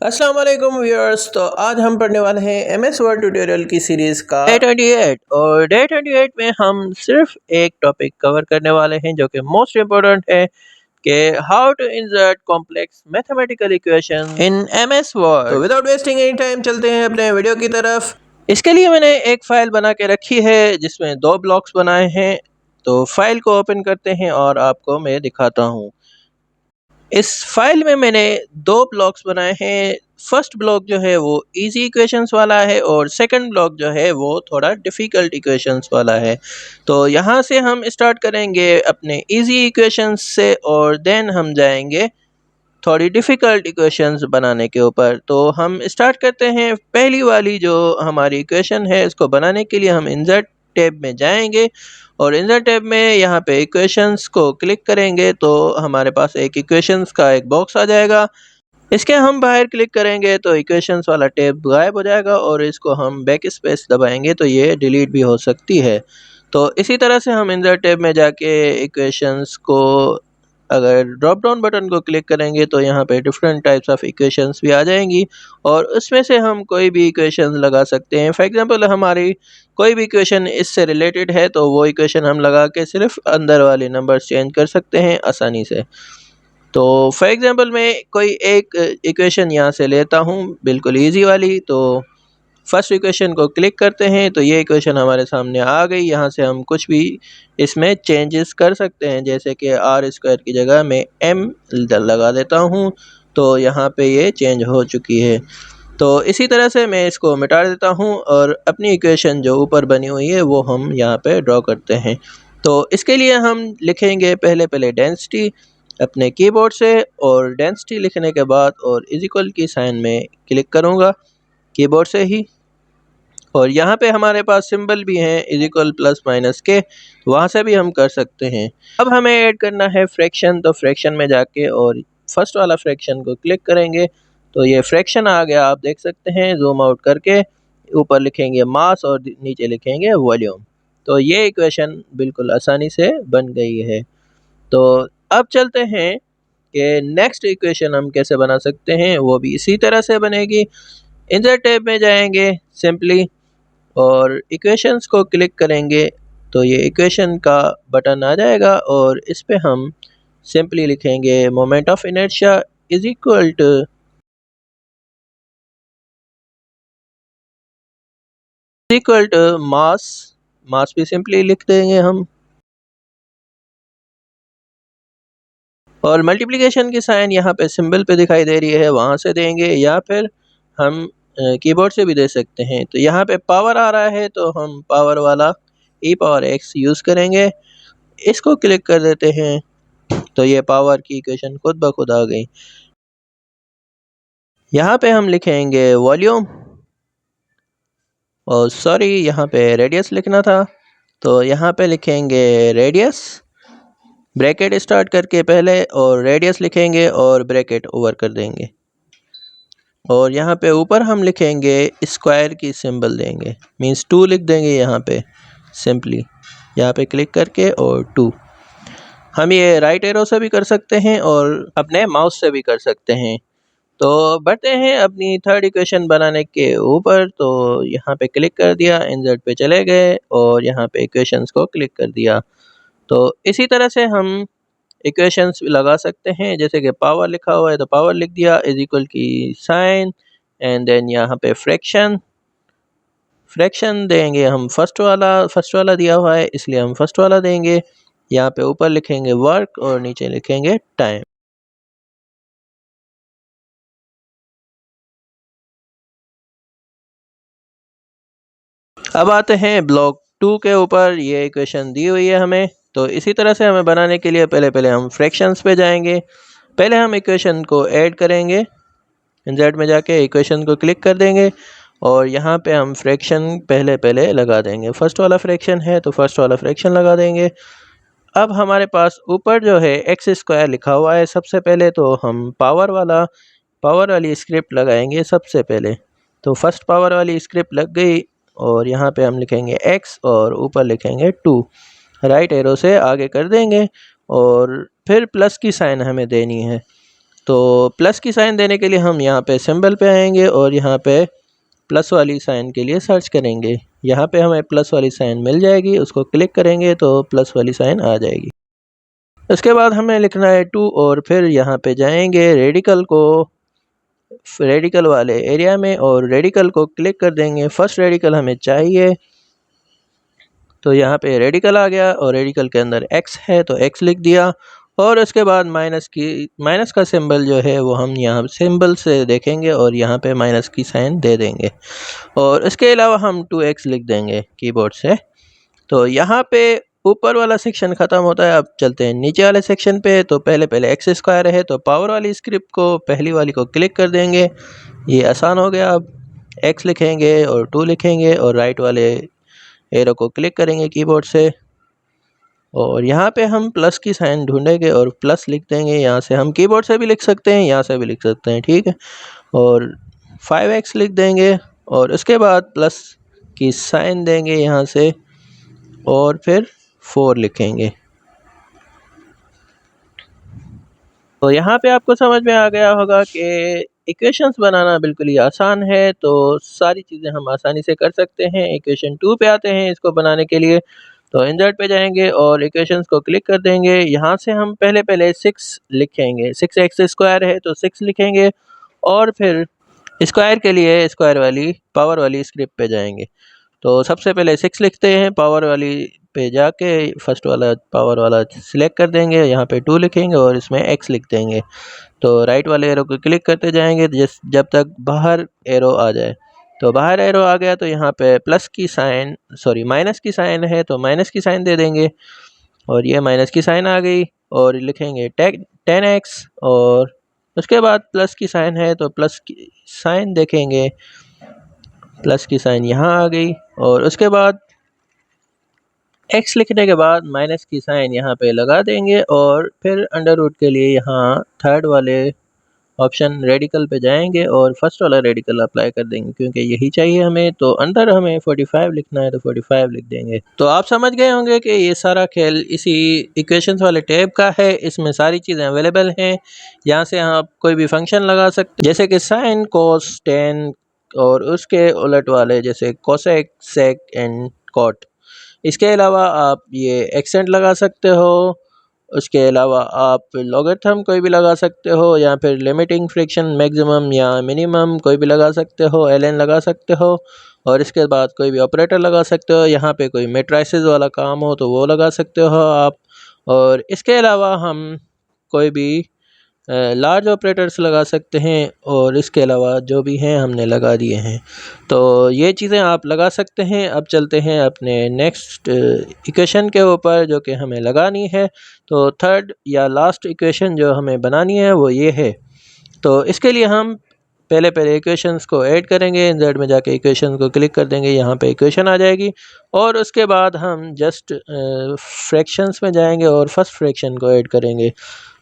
अस्सलाम वालेकुम व्यूअर्स। तो आज हम पढ़ने वाले हैं एमएस वर्ड ट्यूटोरियल की सीरीज़ का डे 28 और डे 28 में हम सिर्फ एक टॉपिक कवर करने वाले हैं जो कि मोस्ट इम्पोर्टेंट है कि how to insert complex mathematical equation in MS Word. तो विदाउट वेस्टिंग एनी टाइम चलते हैं अपने वीडियो की तरफ। इसके लिए मैंने एक फ़ाइल बना के रखी है जिसमें 2 ब्लॉक्स बनाए हैं। तो फाइल को ओपन करते हैं और आपको मैं दिखाता हूँ। इस फाइल में मैंने 2 ब्लॉक्स बनाए हैं। फर्स्ट ब्लॉक जो है वो इजी इक्वेशंस वाला है और सेकंड ब्लॉक जो है वो थोड़ा डिफ़िकल्ट इक्वेशंस वाला है। तो यहाँ से हम स्टार्ट करेंगे अपने इजी इक्वेशंस से और देन हम जाएंगे थोड़ी डिफ़िकल्ट इक्वेशंस बनाने के ऊपर। तो हम स्टार्ट करते हैं पहली वाली जो हमारी इक्वेशन है। इसको बनाने के लिए हम इंसर्ट टैब में जाएंगे और इंसर्ट टैब में यहाँ पे इक्वेशंस को क्लिक करेंगे तो हमारे पास एक इक्वेशंस का एक बॉक्स आ जाएगा। इसके हम बाहर क्लिक करेंगे तो इक्वेशंस वाला टैब गायब हो जाएगा और इसको हम बैक स्पेस दबाएंगे तो ये डिलीट भी हो सकती है। तो इसी तरह से हम इंसर्ट टैब में जाके इक्वेशंस को अगर ड्रॉप डाउन बटन को क्लिक करेंगे तो यहाँ पे डिफरेंट टाइप्स ऑफ इक्वेशंस भी आ जाएंगी और उसमें से हम कोई भी इक्वेशन लगा सकते हैं। फॉर एग्जांपल हमारी कोई भी इक्वेशन इससे रिलेटेड है तो वो इक्वेशन हम लगा के सिर्फ अंदर वाले नंबर्स चेंज कर सकते हैं आसानी से। तो फॉर एग्जांपल मैं कोई एक इक्वेशन यहाँ से लेता हूँ बिल्कुल ईजी वाली। तो फर्स्ट इक्वेशन को क्लिक करते हैं तो ये इक्वेशन हमारे सामने आ गई। यहाँ से हम कुछ भी इसमें चेंजेस कर सकते हैं जैसे कि आर स्क्वायर की जगह मैं एम लगा देता हूँ तो यहाँ पे ये चेंज हो चुकी है। तो इसी तरह से मैं इसको मिटा देता हूँ और अपनी इक्वेशन जो ऊपर बनी हुई है वो हम यहाँ पे ड्रॉ करते हैं। तो इसके लिए हम लिखेंगे पहले डेंसिटी अपने कीबोर्ड से और डेंसिटी लिखने के बाद और इज इक्वल की साइन में क्लिक करूँगा कीबोर्ड से ही। और यहाँ पे हमारे पास सिंबल भी हैं इज इक्वल प्लस माइनस के, वहाँ से भी हम कर सकते हैं। अब हमें ऐड करना है फ्रैक्शन। तो फ्रैक्शन में जाके और फर्स्ट वाला फ्रैक्शन को क्लिक करेंगे तो ये फ्रैक्शन आ गया, आप देख सकते हैं। जूम आउट करके ऊपर लिखेंगे मास और नीचे लिखेंगे वॉल्यूम। तो ये इक्वेशन बिल्कुल आसानी से बन गई है। तो अब चलते हैं कि नेक्स्ट इक्वेशन हम कैसे बना सकते हैं, वो भी इसी तरह से बनेगी। इंसर्ट टैब में जाएंगे सिंपली और इक्वेशंस को क्लिक करेंगे तो ये इक्वेशन का बटन आ जाएगा और इस पे हम सिंपली लिखेंगे moment of inertia is equal to mass. Mass भी सिंपली लिख देंगे हम और मल्टीप्लिकेशन की साइन यहाँ पे सिंबल पे दिखाई दे रही है वहाँ से देंगे या फिर हम कीबोर्ड से भी दे सकते हैं। तो यहाँ पे पावर आ रहा है तो हम पावर वाला ई पावर एक्स यूज़ करेंगे। इसको क्लिक कर देते हैं तो ये पावर की इक्वेशन खुद ब खुद आ गई। यहाँ पे हम लिखेंगे वॉल्यूम और सॉरी यहाँ पे रेडियस लिखना था तो यहाँ पे लिखेंगे रेडियस, ब्रैकेट स्टार्ट करके पहले और रेडियस लिखेंगे और ब्रैकेट ओवर कर देंगे और यहाँ पे ऊपर हम लिखेंगे स्क्वायर की सिंबल देंगे, मींस 2 लिख देंगे यहाँ पे सिंपली। यहाँ पे क्लिक करके और 2 हम ये राइट एरो से भी कर सकते हैं और अपने माउस से भी कर सकते हैं। तो बढ़ते हैं अपनी थर्ड इक्वेशन बनाने के ऊपर। तो यहाँ पे क्लिक कर दिया, इंसर्ट पे चले गए और यहाँ पे इक्वेशंस को क्लिक कर दिया। तो इसी तरह से हम इक्वेशंस लगा सकते हैं जैसे कि पावर लिखा हुआ है तो पावर लिख दिया इज इक्वल की साइन एंड देन यहाँ पे फ्रैक्शन देंगे हम फर्स्ट वाला दिया हुआ है इसलिए हम फर्स्ट वाला देंगे। यहाँ पे ऊपर लिखेंगे वर्क और नीचे लिखेंगे टाइम। अब आते हैं ब्लॉक 2 के ऊपर। ये इक्वेशन दी हुई है हमें तो इसी तरह से हमें बनाने के लिए पहले हम फ्रैक्शंस पे जाएंगे। पहले हम इक्वेशन को ऐड करेंगे, इंसर्ट में जाके इक्वेशन को क्लिक कर देंगे और यहाँ पे हम फ्रैक्शन पहले लगा देंगे। फर्स्ट वाला फ्रैक्शन है तो फर्स्ट वाला फ्रैक्शन लगा देंगे। अब हमारे पास ऊपर जो है एक्स स्क्वायर लिखा हुआ है सबसे पहले तो हम पावर वाली स्क्रिप्ट लगाएंगे सबसे पहले। तो फर्स्ट पावर वाली स्क्रिप्ट लग गई और यहाँ पे हम लिखेंगे x और ऊपर लिखेंगे 2, राइट एरो से आगे कर देंगे और फिर प्लस की साइन हमें देनी है। तो प्लस की साइन देने के लिए हम यहाँ पे सिंबल पे आएंगे और यहाँ पे प्लस वाली साइन के लिए सर्च करेंगे। यहाँ पे हमें प्लस वाली साइन मिल जाएगी, उसको क्लिक करेंगे तो प्लस वाली साइन आ जाएगी। उसके बाद हमें लिखना है 2 और फिर यहाँ पे जाएंगे रेडिकल वाले एरिया में और रेडिकल को क्लिक कर देंगे। फर्स्ट रेडिकल हमें चाहिए, तो यहाँ पे रेडिकल आ गया और रेडिकल के अंदर x है तो x लिख दिया। और उसके बाद माइनस का सिंबल जो है वो हम यहाँ सिंबल से देखेंगे और यहाँ पे माइनस की साइन दे देंगे। और इसके अलावा हम 2x लिख देंगे कीबोर्ड से। तो यहाँ पे ऊपर वाला सेक्शन ख़त्म होता है। अब चलते हैं नीचे वाले सेक्शन पे। तो पहले एक्स स्क्वायर है तो पावर वाली स्क्रिप्ट को पहली वाली को क्लिक कर देंगे, ये आसान हो गया। अब x लिखेंगे और 2 लिखेंगे और राइट वाले एरो को क्लिक करेंगे कीबोर्ड से और यहाँ पे हम प्लस की साइन ढूंढेंगे और प्लस लिख देंगे। यहाँ से हम कीबोर्ड से भी लिख सकते हैं, यहाँ से भी लिख सकते हैं, ठीक है। और 5x लिख देंगे और उसके बाद प्लस की साइन देंगे यहाँ से और फिर 4 लिखेंगे। तो यहाँ पे आपको समझ में आ गया होगा कि इक्वेशंस बनाना बिल्कुल ही आसान है। तो सारी चीज़ें हम आसानी से कर सकते हैं। इक्वेशन 2 पे आते हैं इसको बनाने के लिए। तो इंसर्ट पे जाएंगे और इक्वेशंस को क्लिक कर देंगे। यहाँ से हम पहले 6 लिखेंगे। 6x स्क्वायर है तो 6 लिखेंगे और फिर स्क्वायर के लिए स्क्वायर वाली पावर वाली स्क्रिप्ट पे जाएंगे। तो सबसे पहले 6 लिखते हैं, पावर वाली पे जाके फर्स्ट वाला पावर वाला सिलेक्ट कर देंगे, यहाँ पे 2 लिखेंगे और इसमें x लिख देंगे। तो राइट वाले एरो को क्लिक करते जाएंगे जब तक बाहर एरो आ जाए। तो बाहर एरो आ गया तो यहाँ पे माइनस की साइन है तो माइनस की साइन दे देंगे और ये माइनस की साइन आ गई और लिखेंगे 10x और उसके बाद प्लस की साइन है तो प्लस की साइन देखेंगे, प्लस की साइन यहाँ आ गई और उसके बाद x लिखने के बाद माइनस की साइन यहाँ पे लगा देंगे और फिर अंडर रूट के लिए यहाँ थर्ड वाले ऑप्शन रेडिकल पे जाएंगे और फर्स्ट वाला रेडिकल अप्लाई कर देंगे क्योंकि यही चाहिए हमें। तो अंदर हमें 45 लिखना है तो 45 लिख देंगे। तो आप समझ गए होंगे कि ये सारा खेल इसी इक्वेशंस वाले टैब का है। इसमें सारी चीज़ें अवेलेबल हैं। यहाँ से आप कोई भी फंक्शन लगा सकते जैसे कि साइन, कोस, टेन और उसके उलट वाले जैसे कोसेक, सेक एंड कॉट। इसके अलावा आप ये एक्सेंट लगा सकते हो। उसके अलावा आप लॉगरिथम कोई भी लगा सकते हो या फिर लिमिटिंग फ्रैक्शन मैक्सिमम या मिनिमम कोई भी लगा सकते हो, एलएन लगा सकते हो और इसके बाद कोई भी ऑपरेटर लगा सकते हो। यहाँ पे कोई मैट्रिसेस वाला काम हो तो वो लगा सकते हो आप। और इसके अलावा हम कोई भी लार्ज ऑपरेटर्स लगा सकते हैं और इसके अलावा जो भी हैं हमने लगा दिए हैं। तो ये चीज़ें आप लगा सकते हैं। अब चलते हैं अपने नेक्स्ट इक्वेशन के ऊपर जो कि हमें लगानी है। तो थर्ड या लास्ट इक्वेशन जो हमें बनानी है वो ये है। तो इसके लिए हम पहले इक्वेशंस को ऐड करेंगे। इंसर्ट में जाके इक्वेशन को क्लिक कर देंगे, यहाँ पे इक्वेशन आ जाएगी और उसके बाद हम जस्ट फ्रैक्शंस में जाएंगे और फर्स्ट फ्रैक्शन को ऐड करेंगे।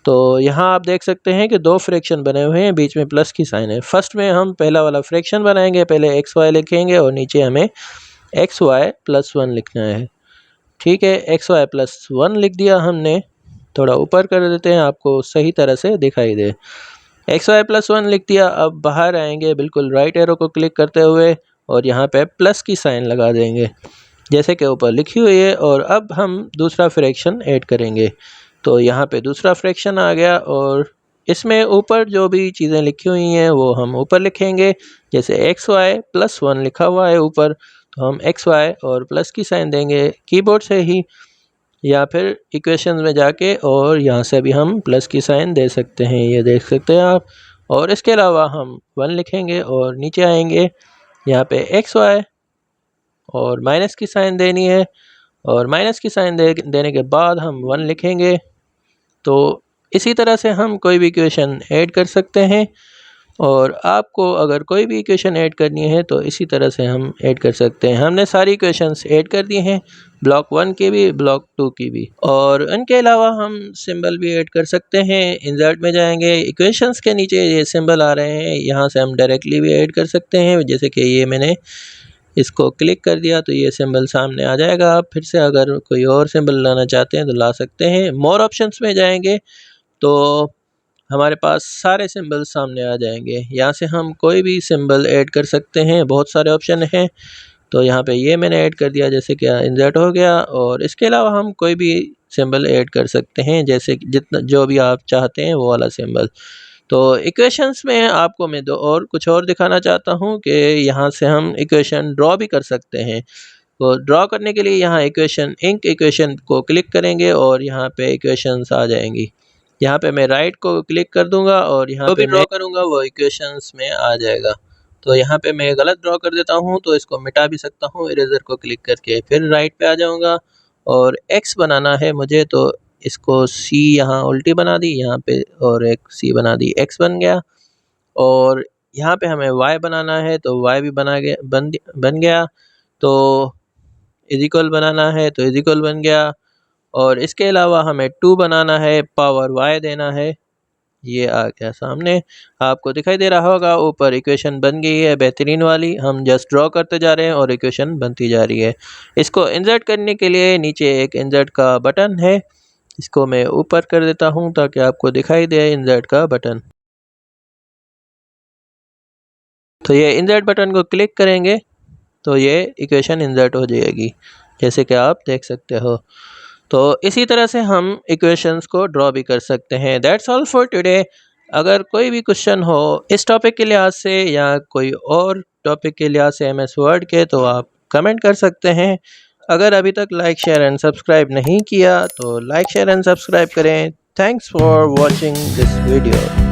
तो यहाँ आप देख सकते हैं कि 2 फ्रैक्शन बने हुए हैं, बीच में प्लस की साइन है। फर्स्ट में हम पहला वाला फ्रैक्शन बनाएंगे, पहले एक्स वाई लिखेंगे और नीचे हमें एक्स वाई प्लस 1 लिखना है, ठीक है। एक्स वाई प्लस 1 लिख दिया हमने। थोड़ा ऊपर कर देते हैं आपको सही तरह से दिखाई दे। एक्स वाई प्लस 1 लिख दिया। अब बाहर आएंगे बिल्कुल राइट एरो को क्लिक करते हुए और यहाँ पे प्लस की साइन लगा देंगे जैसे कि ऊपर लिखी हुई है। और अब हम दूसरा फ्रैक्शन ऐड करेंगे। तो यहाँ पे दूसरा फ्रैक्शन आ गया और इसमें ऊपर जो भी चीज़ें लिखी हुई हैं वो हम ऊपर लिखेंगे। जैसे एक्स वाई प्लस 1 लिखा हुआ है ऊपर, तो हम एक्स वाई और प्लस की साइन देंगे कीबोर्ड से ही या फिर इक्वेशन में जाके और यहाँ से भी हम प्लस की साइन दे सकते हैं, ये देख सकते हैं आप। और इसके अलावा हम 1 लिखेंगे और नीचे आएंगे, यहाँ पे एक्स वाई और माइनस की साइन देनी है और माइनस की साइन देने के बाद हम 1 लिखेंगे। तो इसी तरह से हम कोई भी इक्वेशन ऐड कर सकते हैं और आपको अगर कोई भी इक्वेशन ऐड करनी है तो इसी तरह से हम ऐड कर सकते हैं। हमने सारी इक्वेशंस ऐड कर दी हैं, ब्लॉक 1 की भी, ब्लॉक 2 की भी। और इनके अलावा हम सिंबल भी ऐड कर सकते हैं। इंसर्ट में जाएंगे, इक्वेशंस के नीचे ये सिंबल आ रहे हैं, यहाँ से हम डायरेक्टली भी ऐड कर सकते हैं। जैसे कि ये मैंने इसको क्लिक कर दिया तो ये सिंबल सामने आ जाएगा। आप फिर से अगर कोई और सिंबल लाना चाहते हैं तो ला सकते हैं। मोर ऑप्शंस में जाएंगे तो हमारे पास सारे सिंबल सामने आ जाएंगे। यहाँ से हम कोई भी सिंबल ऐड कर सकते हैं, बहुत सारे ऑप्शन हैं। तो यहाँ पे ये मैंने ऐड कर दिया, जैसे कि इंसर्ट हो गया। और इसके अलावा हम कोई भी सिंबल ऐड कर सकते हैं, जैसे जितना जो भी आप चाहते हैं वो वाला सिंबल। तो इक्वेशंस में आपको मैं कुछ और दिखाना चाहता हूँ कि यहाँ से हम इक्वेशन ड्रॉ भी कर सकते हैं। तो ड्रॉ करने के लिए यहाँ इंक इक्वेशन को क्लिक करेंगे और यहाँ पे इक्वेशंस आ जाएंगी। यहाँ पे मैं राइट को क्लिक कर दूंगा और यहाँ पे ड्रॉ करूँगा वो इक्वेशंस में आ जाएगा। तो यहाँ पे मैं गलत ड्रॉ कर देता हूँ तो इसको मिटा भी सकता हूँ इरेजर को क्लिक करके। फिर राइट पे आ जाऊँगा और एक्स बनाना है मुझे, तो इसको सी यहाँ उल्टी बना दी यहाँ पे और एक सी बना दी, एक्स बन गया। और यहाँ पे हमें वाई बनाना है तो वाई भी बन गया। तो इज इक्वल बनाना है तो इज इक्वल बन गया। और इसके अलावा हमें 2 बनाना है, पावर y देना है, ये आ गया सामने। आपको दिखाई दे रहा होगा ऊपर इक्वेशन बन गई है बेहतरीन वाली। हम जस्ट ड्रॉ करते जा रहे हैं और इक्वेशन बनती जा रही है। इसको इंसर्ट करने के लिए नीचे एक इंसर्ट का बटन है, इसको मैं ऊपर कर देता हूँ ताकि आपको दिखाई दे इंसर्ट का बटन। तो ये इंसर्ट बटन को क्लिक करेंगे तो ये इक्वेशन इंसर्ट हो जाएगी, जैसे कि आप देख सकते हो। तो इसी तरह से हम इक्वेशंस को ड्रॉ भी कर सकते हैं। That's all for today. अगर कोई भी क्वेश्चन हो इस टॉपिक के लिहाज से या कोई और टॉपिक के लिहाज से MS वर्ड के, तो आप कमेंट कर सकते हैं। अगर अभी तक लाइक शेयर एंड सब्सक्राइब नहीं किया तो लाइक शेयर एंड सब्सक्राइब करें। Thanks for watching this video.